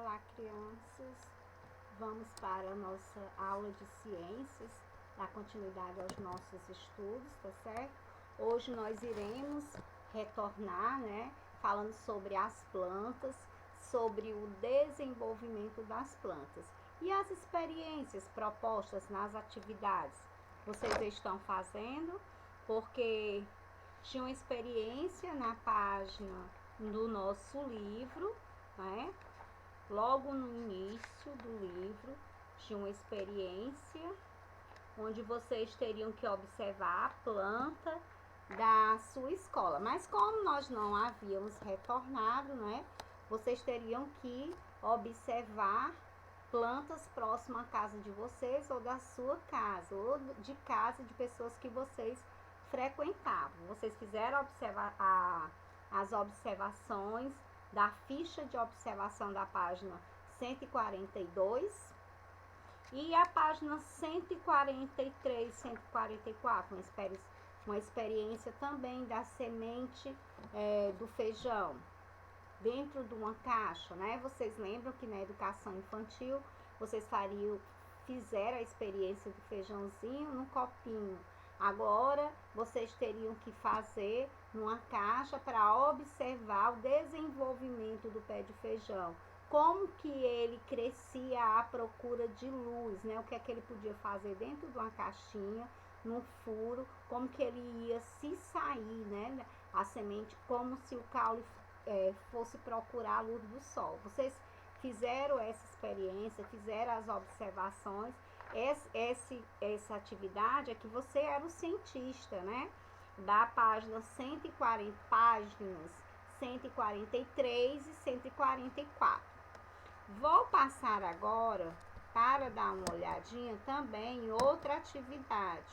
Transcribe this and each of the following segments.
Olá, crianças! Vamos para a nossa aula de ciências, dar continuidade aos nossos estudos, tá certo? Hoje nós iremos retornar, falando sobre as plantas, sobre o desenvolvimento das plantas e as experiências propostas nas atividades. Vocês estão fazendo, porque tinha uma experiência na página do nosso livro, Logo no início do livro, tinha uma experiência onde vocês teriam que observar a planta da sua escola. Mas como nós não havíamos retornado, vocês teriam que observar plantas próximas à casa de vocês ou da sua casa, ou de casa de pessoas que vocês frequentavam. Vocês fizeram as observações da ficha de observação da página 142 e a página 143, 144, uma experiência também da semente do feijão dentro de uma caixa, Vocês lembram que na educação infantil vocês fizeram a experiência do feijãozinho no copinho. Agora, vocês teriam que fazer numa caixa para observar o desenvolvimento do pé de feijão. Como que ele crescia à procura de luz, O que é que ele podia fazer dentro de uma caixinha, num furo, como que ele ia se sair, A semente, como se o caule fosse procurar a luz do sol. Vocês fizeram essa experiência, fizeram as observações. Essa atividade é que você era o cientista, Da página 140, páginas 143 e 144. Vou passar agora para dar uma olhadinha também em outra atividade.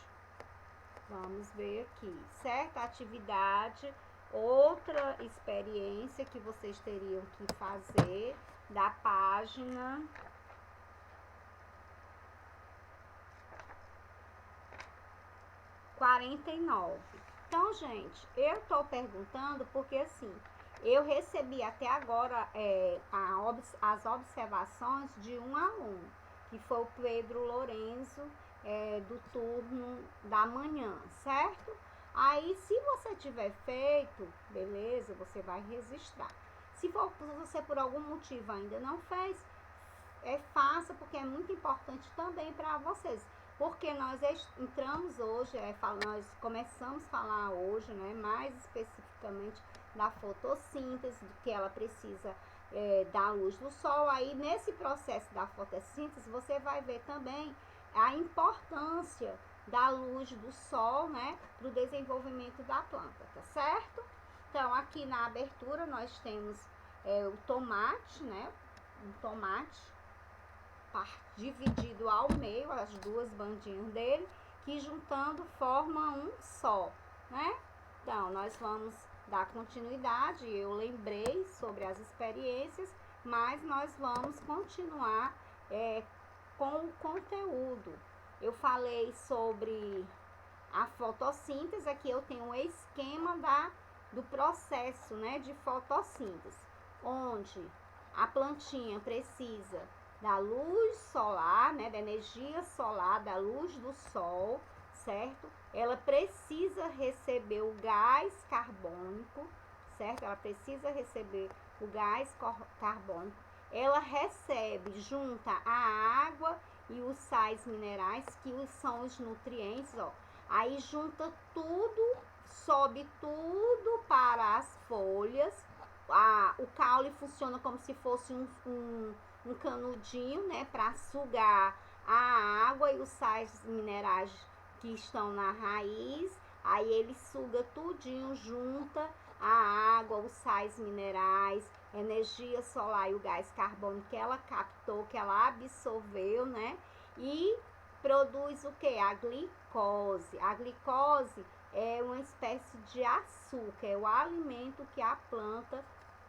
Vamos ver aqui, certa atividade, outra experiência que vocês teriam que fazer da página 49. Então, gente, eu tô perguntando porque assim, eu recebi até agora as observações de um aluno, que foi o Pedro Lorenzo, do turno da manhã, certo? Aí, se você tiver feito, beleza, você vai registrar. Se você por algum motivo ainda não fez, faça, porque é muito importante também para vocês. Porque nós entramos hoje, nós começamos a falar hoje, mais especificamente da fotossíntese, do que ela precisa da luz do sol. Aí, nesse processo da fotossíntese, você vai ver também a importância da luz do sol, para o desenvolvimento da planta, tá certo? Então, aqui na abertura, nós temos o tomate, um tomate dividido ao meio, as duas bandinhas dele, que juntando forma um só, Então, nós vamos dar continuidade. Eu lembrei sobre as experiências, mas nós vamos continuar com o conteúdo. Eu falei sobre a fotossíntese, aqui eu tenho um esquema do processo, de fotossíntese, onde a plantinha precisa da luz solar, da energia solar, da luz do sol, certo? Ela precisa receber o gás carbônico, certo? Ela precisa receber o gás carbônico. Ela recebe, junta a água e os sais minerais, que são os nutrientes, Aí junta tudo, sobe tudo para as folhas. O caule funciona como se fosse um canudinho, para sugar a água e os sais minerais que estão na raiz. Aí ele suga tudinho, junta a água, os sais minerais, energia solar e o gás carbônico que ela captou, que ela absorveu, E produz o que? A glicose. A glicose é uma espécie de açúcar, é o alimento que a planta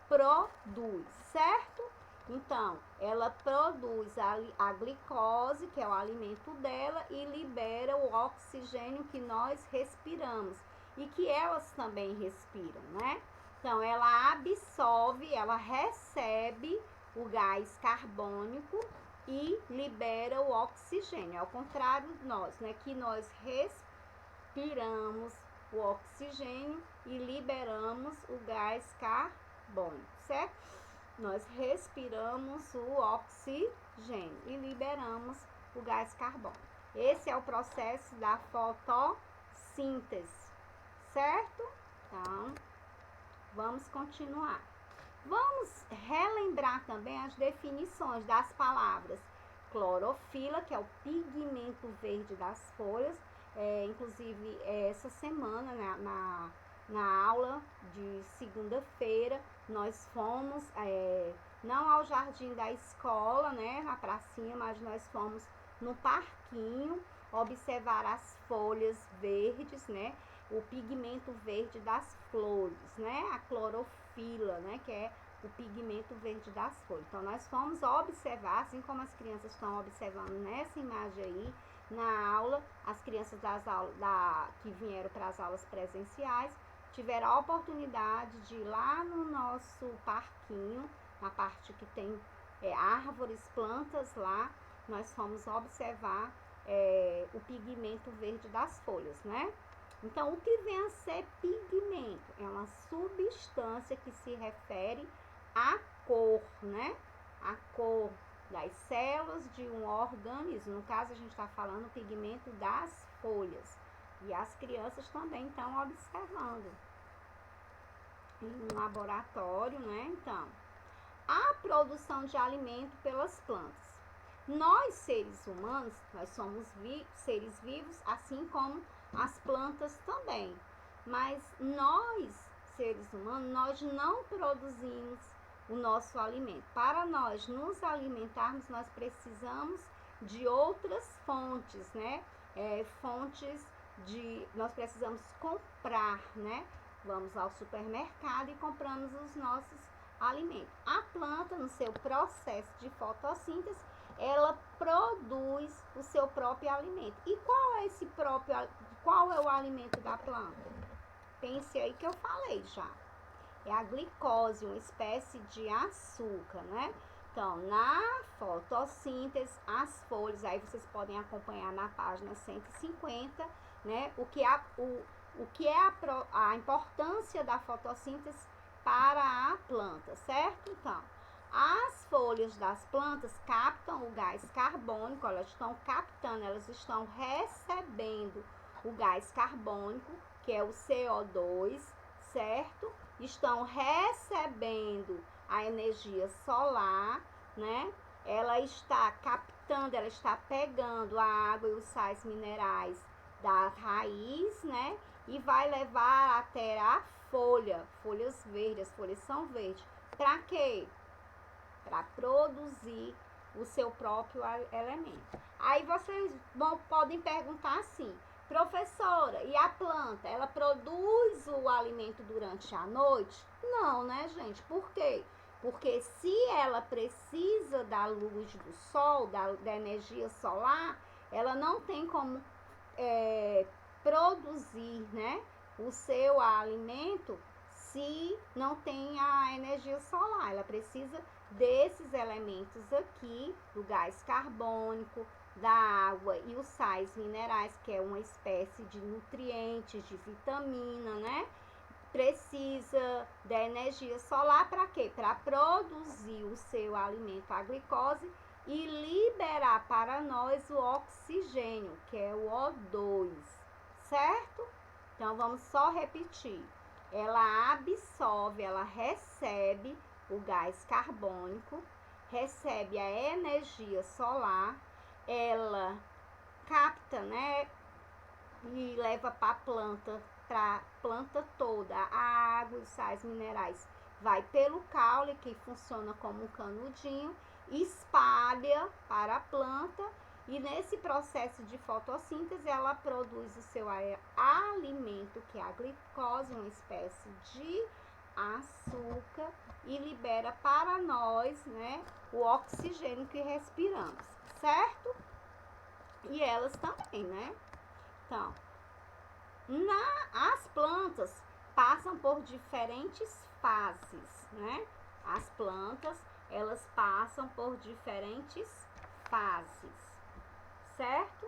produz, certo? Então, ela produz a glicose, que é o alimento dela, e libera o oxigênio que nós respiramos e que elas também respiram, Então, ela absorve, ela recebe o gás carbônico e libera o oxigênio. Ao contrário de nós, né, que nós respiramos o oxigênio e liberamos o gás carbônico, certo? Nós respiramos o oxigênio e liberamos o gás carbônico. Esse é o processo da fotossíntese, certo? Então, vamos continuar. Vamos relembrar também as definições das palavras clorofila, que é o pigmento verde das folhas. Inclusive, essa semana, na aula de segunda-feira, nós fomos, não ao jardim da escola, né, na pracinha, mas nós fomos no parquinho observar as folhas verdes, né, o pigmento verde das flores, né, a clorofila, né, que é o pigmento verde das folhas. Então, nós fomos observar, assim como as crianças estão observando nessa imagem aí, na aula, as crianças que vieram para as aulas presenciais, tiveram a oportunidade de ir lá no nosso parquinho, na parte que tem árvores, plantas lá, nós fomos observar o pigmento verde das folhas, né? Então, o que vem a ser pigmento? É uma substância que se refere à cor, né? A cor das células de um organismo. No caso, a gente está falando pigmento das folhas. E as crianças também estão observando em um laboratório, né? Então, a produção de alimento pelas plantas. Nós, seres humanos, nós somos seres vivos, assim como as plantas também. Mas nós, seres humanos, nós não produzimos o nosso alimento. Para nós nos alimentarmos, nós precisamos de outras fontes, né? Nós precisamos comprar, né? Vamos ao supermercado e compramos os nossos alimentos. A planta, no seu processo de fotossíntese, ela produz o seu próprio alimento. E qual é o alimento da planta? Pense aí que eu falei já. É a glicose, uma espécie de açúcar, né? Então, na fotossíntese, as folhas, aí vocês podem acompanhar na página 150, né? O que é a importância da fotossíntese para a planta, certo? Então, as folhas das plantas captam o gás carbônico, elas estão captando, elas estão recebendo o gás carbônico, que é o CO2, certo? Estão recebendo a energia solar, né? Ela está captando, ela está pegando a água e os sais minerais da raiz, né? E vai levar até a folhas verdes, as folhas são verdes. Para quê? Para produzir o seu próprio elemento. Aí vocês podem perguntar assim: professora, e a planta, ela produz o alimento durante a noite? Não, né, gente? Por quê? Porque se ela precisa da luz do sol, da energia solar, ela não tem como produzir, né, o seu alimento se não tem a energia solar. Ela precisa desses elementos aqui, do gás carbônico, da água e os sais minerais, que é uma espécie de nutrientes, de vitamina, né? Precisa da energia solar para quê? Para produzir o seu alimento, a glicose, e liberar para nós o oxigênio, que é o O2, certo? Então, vamos só repetir. Ela absorve, ela recebe o gás carbônico, recebe a energia solar, ela capta, né, e leva para a planta toda, a água e os sais minerais. Vai pelo caule, que funciona como um canudinho, espalha para a planta, e nesse processo de fotossíntese ela produz o seu alimento, que é a glicose, uma espécie de açúcar, e libera para nós, né, o oxigênio que respiramos, certo? E elas também, né? Então, as plantas passam por diferentes fases, né? As plantas elas passam por diferentes fases, certo?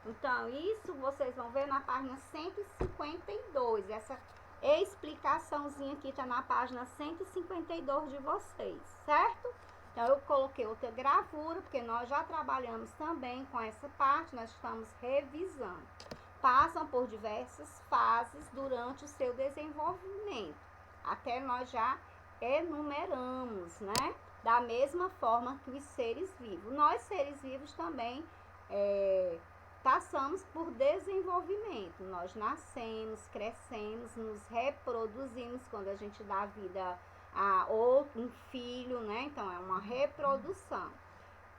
Então, isso vocês vão ver na página 152. Essa explicaçãozinha aqui tá na página 152 de vocês, certo? Então, eu coloquei outra gravura, porque nós já trabalhamos também com essa parte, nós estamos revisando. Passam por diversas fases durante o seu desenvolvimento. Até nós já enumeramos, né? Da mesma forma que os seres vivos. Nós, seres vivos, também passamos por desenvolvimento. Nós nascemos, crescemos, nos reproduzimos quando a gente dá vida a outro, um filho, né? Então, é uma reprodução.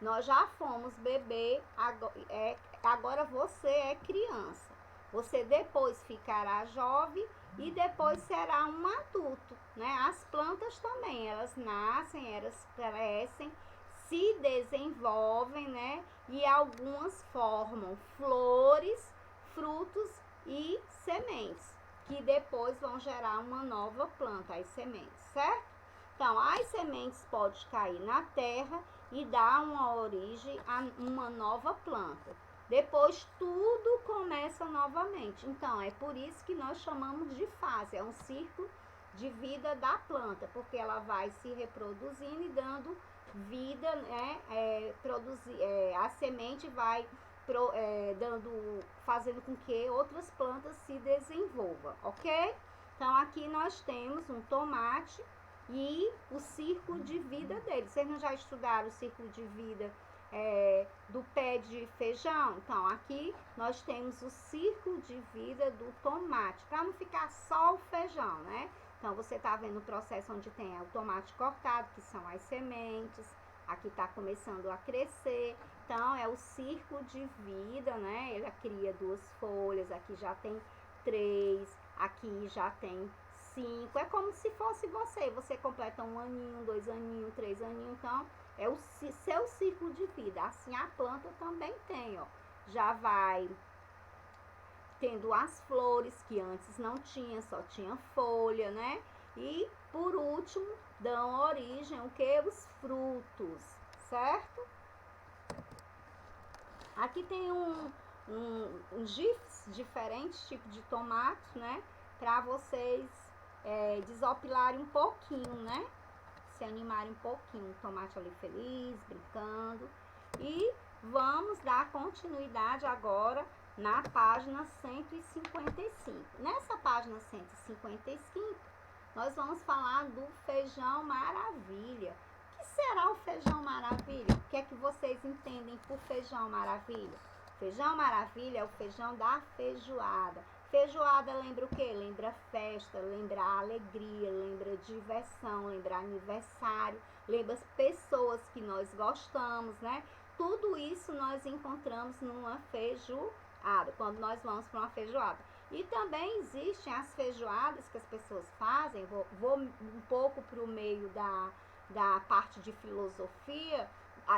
Nós já fomos bebê, agora você é criança. Você depois ficará jovem e depois será um adulto, né? As plantas também, elas nascem, elas crescem, se desenvolvem, né? E algumas formam flores, frutos e sementes, que depois vão gerar uma nova planta, as sementes, certo? Então, as sementes podem cair na terra e dar uma origem a uma nova planta. Depois tudo começa novamente. Então, é por isso que nós chamamos de fase. É um ciclo de vida da planta, porque ela vai se reproduzindo e dando vida, né? A semente vai fazendo com que outras plantas se desenvolvam, ok? Então, aqui nós temos um tomate e o ciclo de vida dele. Vocês não já estudaram o ciclo de vida do pé de feijão? Então, aqui nós temos o ciclo de vida do tomate, para não ficar só o feijão, né? Então, você tá vendo o processo onde tem o tomate cortado, que são as sementes. Aqui tá começando a crescer. Então, é o ciclo de vida, né? Ele cria 2 folhas, aqui já tem 3, aqui já tem 5. É como se fosse você completa 1 aninho, 2 aninhos, 3 aninhos. Então, é o seu ciclo de vida. Assim, a planta também tem, ó. Já vai tendo as flores, que antes não tinha, só tinha folha, né? E, por último, dão origem o que? Os frutos, certo? Aqui tem gifs, diferentes tipos de tomates, né? Para vocês desopilarem um pouquinho, né? Se animarem um pouquinho. O tomate ali feliz, brincando. E vamos dar continuidade agora na página 155. Nessa página 155, nós vamos falar do feijão maravilha. O que será o feijão maravilha? O que é que vocês entendem por feijão maravilha? Feijão maravilha é o feijão da feijoada. Feijoada lembra o quê? Lembra festa, lembra alegria, lembra diversão, lembra aniversário, lembra as pessoas que nós gostamos, né? Tudo isso nós encontramos numa feijoada, quando nós vamos para uma feijoada. E também existem as feijoadas que as pessoas fazem, vou um pouco para o meio da parte de filosofia,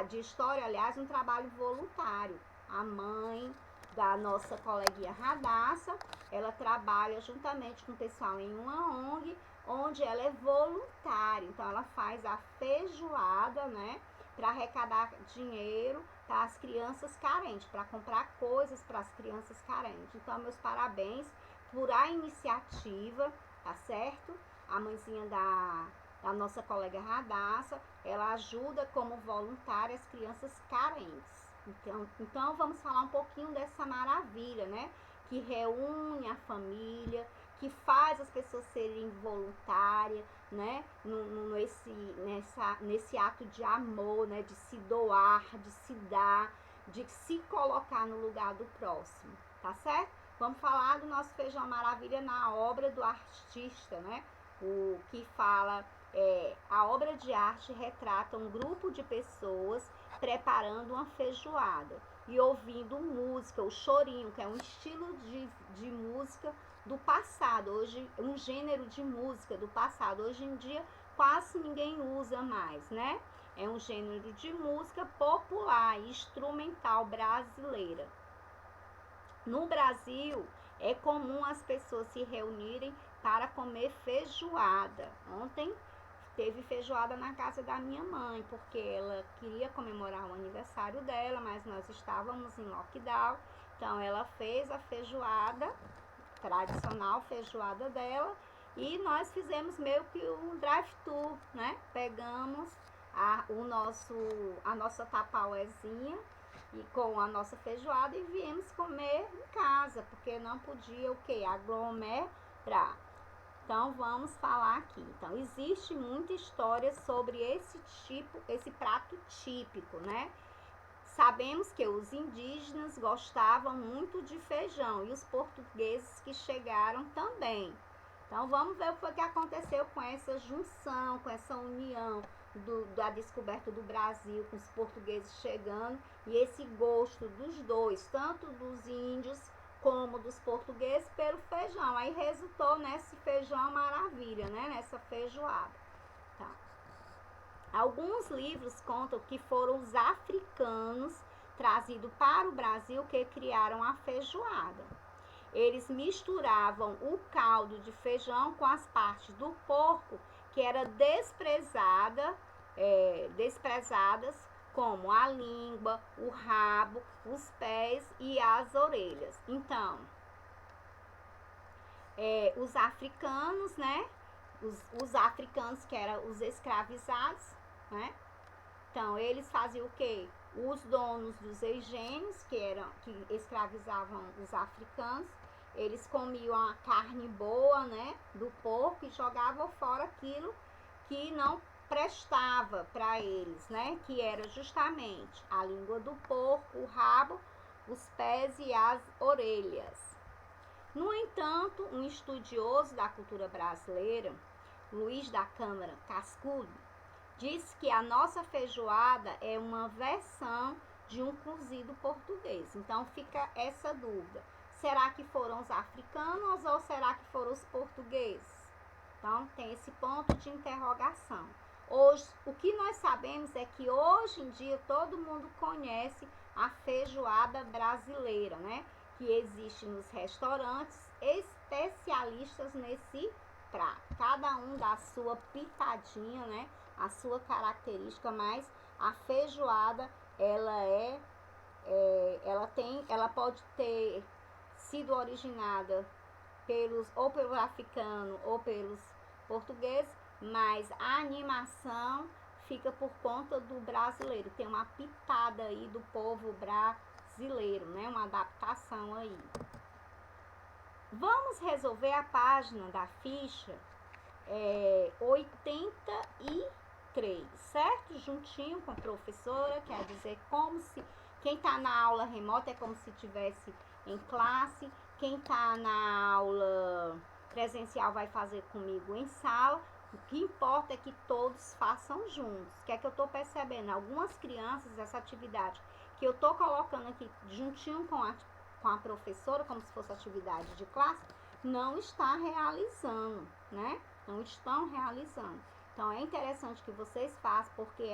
de história, aliás, um trabalho voluntário. A mãe da nossa coleguinha Radassa, ela trabalha juntamente com o pessoal em uma ONG, onde ela é voluntária. Então, ela faz a feijoada, né, para arrecadar dinheiro para as crianças carentes, para comprar coisas para as crianças carentes. Então, meus parabéns por a iniciativa, tá certo? A mãezinha da nossa colega Radassa, ela ajuda como voluntária as crianças carentes. Então, vamos falar um pouquinho dessa maravilha, né? Que reúne a família, que faz as pessoas serem voluntárias, né? Nesse ato de amor, né? De se doar, de se dar, de se colocar no lugar do próximo, tá certo? Vamos falar do nosso feijão maravilha na obra do artista, né? O que fala, a obra de arte retrata um grupo de pessoas preparando uma feijoada e ouvindo música, o chorinho, que é um estilo de música do passado, hoje um gênero de música do passado, hoje em dia quase ninguém usa mais, né? É um gênero de música popular, instrumental brasileira. No Brasil, é comum as pessoas se reunirem para comer feijoada. Ontem teve feijoada na casa da minha mãe, porque ela queria comemorar o aniversário dela, mas nós estávamos em lockdown. Então ela fez a feijoada, tradicional feijoada dela, e nós fizemos meio que um drive-thru, né? Pegamos a nossa tapauezinha e com a nossa feijoada e viemos comer em casa, porque não podia o que? Aglomerar. Então vamos falar aqui. Então existe muita história sobre esse prato típico, né? Sabemos que os indígenas gostavam muito de feijão e os portugueses que chegaram também. Então vamos ver o que foi que aconteceu com essa junção, com essa união da descoberta do Brasil, com os portugueses chegando, e esse gosto dos dois, tanto dos índios como dos portugueses, pelo feijão. Aí resultou nesse feijão maravilha, né? Nessa feijoada. Tá. Alguns livros contam que foram os africanos trazidos para o Brasil que criaram a feijoada. Eles misturavam o caldo de feijão com as partes do porco que era desprezadas, como a língua, o rabo, os pés e as orelhas. Então, os africanos, né? Os africanos que eram os escravizados, né? Então, eles faziam o quê? Os donos dos engenhos, que escravizavam os africanos, eles comiam a carne boa, né, do porco e jogavam fora aquilo que não prestava para eles, né, que era justamente a língua do porco, o rabo, os pés e as orelhas. No entanto, um estudioso da cultura brasileira, Luiz da Câmara Cascudo, diz que a nossa feijoada é uma versão de um cozido português. Então fica essa dúvida. Será que foram os africanos ou será que foram os portugueses? Então tem esse ponto de interrogação. Hoje, o que nós sabemos é que hoje em dia todo mundo conhece a feijoada brasileira, né? Que existe nos restaurantes especialistas nesse prato. Cada um dá a sua pitadinha, né? A sua característica, mas a feijoada ela pode ter sido originada pelo africano ou pelos portugueses, mas a animação fica por conta do brasileiro. Tem uma pitada aí do povo brasileiro, né? Uma adaptação aí. Vamos resolver a página da ficha 83, certo? Juntinho com a professora, quer dizer, como se quem está na aula remota é como se estivesse em classe, quem está na aula presencial vai fazer comigo em sala. O que importa é que todos façam juntos. O que é que eu estou percebendo? Algumas crianças, essa atividade que eu estou colocando aqui juntinho com a professora, como se fosse atividade de classe, não está realizando, né? Não estão realizando. Então, é interessante que vocês façam, porque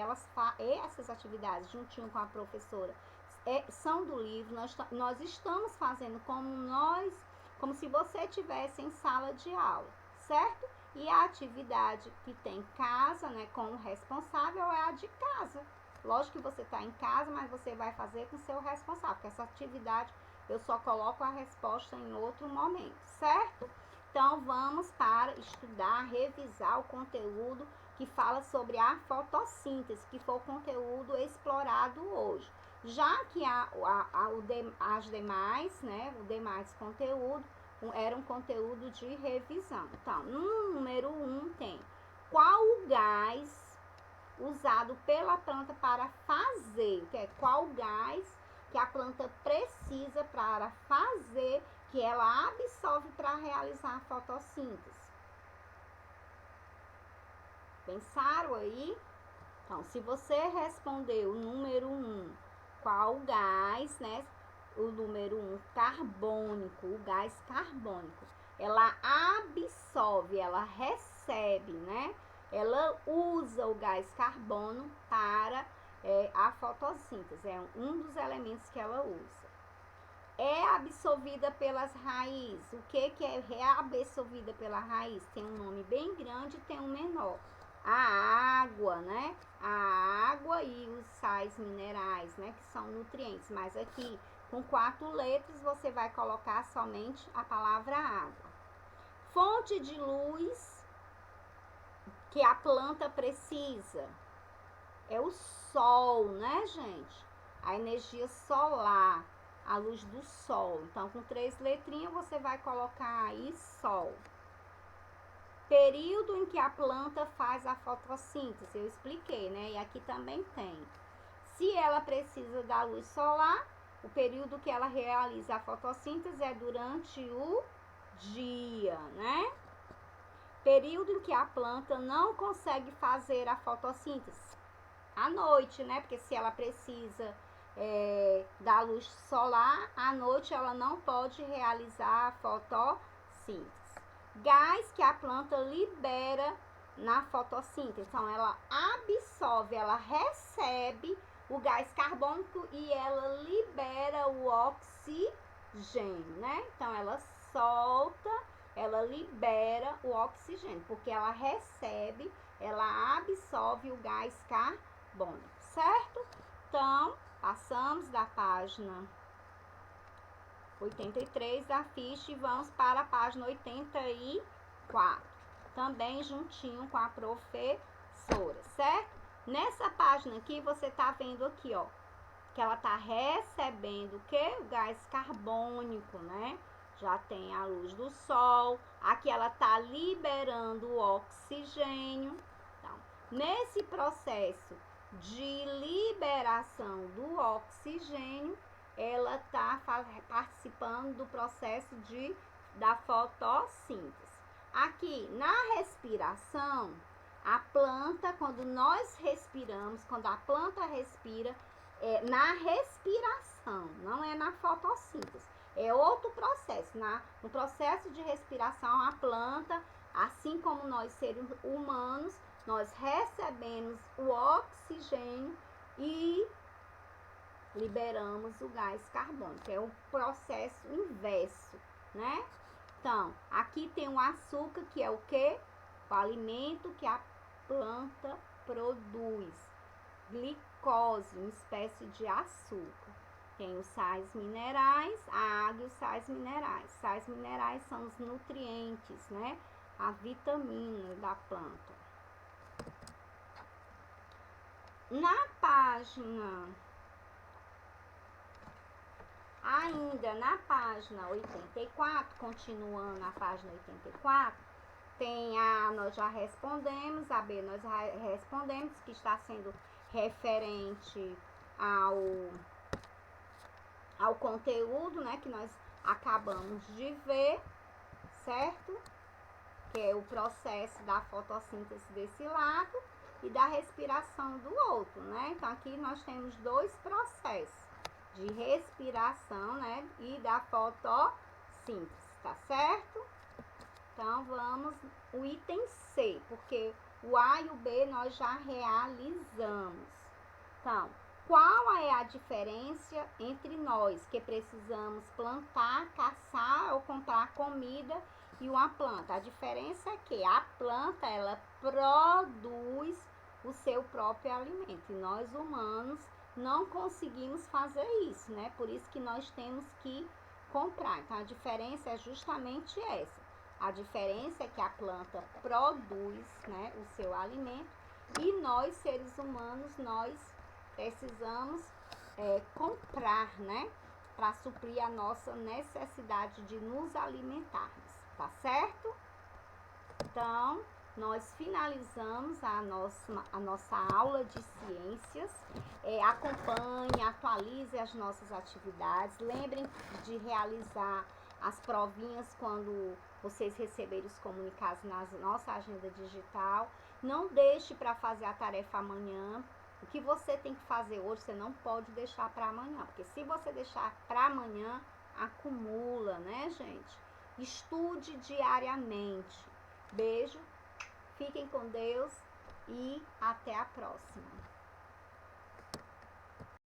essas atividades juntinho com a professora são do livro. Nós estamos fazendo como se você estivesse em sala de aula, certo? E a atividade que tem em casa, né, com o responsável é a de casa. Lógico que você está em casa, mas você vai fazer com o seu responsável, porque essa atividade eu só coloco a resposta em outro momento, certo? Então, vamos para estudar, revisar o conteúdo que fala sobre a fotossíntese, que foi o conteúdo explorado hoje. Já que as demais, né, o demais conteúdo era um conteúdo de revisão. Então, no número 1 tem qual o gás usado pela planta para fazer, que é qual gás que a planta precisa para fazer, que ela absorve para realizar a fotossíntese. Pensaram aí? Então, se você respondeu o número 1, qual gás, né? O número 1, carbônico, o gás carbônico, ela absorve, ela recebe, né? Ela usa o gás carbono para a fotossíntese, é um dos elementos que ela usa. É absorvida pelas raízes. O que é reabsorvida pela raiz? Tem um nome bem grande e tem um menor. a água, né? A água e os sais minerais, né? Que são nutrientes. Mas aqui, com 4 letras, você vai colocar somente a palavra água. Fonte de luz que a planta precisa é o sol, né, gente? A energia solar, a luz do sol. Então, com 3 letrinhas, você vai colocar aí sol. Período em que a planta faz a fotossíntese, eu expliquei, né? E aqui também tem. Se ela precisa da luz solar, o período que ela realiza a fotossíntese é durante o dia, né? Período em que a planta não consegue fazer a fotossíntese, à noite, né? Porque se ela precisa da luz solar, à noite ela não pode realizar a fotossíntese. Gás que a planta libera na fotossíntese. Então, ela absorve, ela recebe o gás carbônico e ela libera o oxigênio, né? Então, ela solta, ela libera o oxigênio, porque ela recebe, ela absorve o gás carbônico, certo? Então, passamos da página 83 da ficha e vamos para a página 84, também juntinho com a professora, certo? Nessa página aqui, você tá vendo aqui, ó, que ela tá recebendo o que? O gás carbônico, né? Já tem a luz do sol, aqui ela tá liberando o oxigênio. Então, nesse processo de liberação do oxigênio, ela está participando do processo da fotossíntese. Aqui, na respiração, a planta, quando nós respiramos, quando a planta respira, é na respiração, não é na fotossíntese. É outro processo. No processo de respiração, a planta, assim como nós seres humanos, nós recebemos o oxigênio e liberamos o gás carbônico. É o processo inverso, né? Então, aqui tem o açúcar, que é o quê? O alimento que a planta produz. Glicose, uma espécie de açúcar. Tem os sais minerais, a água e os sais minerais. Sais minerais são os nutrientes, né? A vitamina da planta. Na página... Ainda na página 84, continuando a página 84, tem a, nós já respondemos, a B nós respondemos, que está sendo referente ao conteúdo, né, que nós acabamos de ver, certo? Que é o processo da fotossíntese desse lado e da respiração do outro, né? Então, aqui nós temos 2 processos de respiração, né, e da fotossíntese, tá certo? Então, vamos o item C, porque o A e o B nós já realizamos. Então, qual é a diferença entre nós que precisamos plantar, caçar ou comprar comida e uma planta? A diferença é que a planta, ela produz o seu próprio alimento e nós humanos não conseguimos fazer isso, né? Por isso que nós temos que comprar. Então, a diferença é justamente essa. A diferença é que a planta produz, né, o seu alimento e nós, seres humanos, nós precisamos comprar, né? Para suprir a nossa necessidade de nos alimentarmos, tá certo? Então, nós finalizamos a nossa aula de ciências. Acompanhe, atualize as nossas atividades. Lembrem de realizar as provinhas quando vocês receberem os comunicados na nossa agenda digital. Não deixe para fazer a tarefa amanhã. O que você tem que fazer hoje, você não pode deixar para amanhã. Porque se você deixar para amanhã, acumula, né, gente? Estude diariamente. Beijo, fiquem com Deus e até a próxima.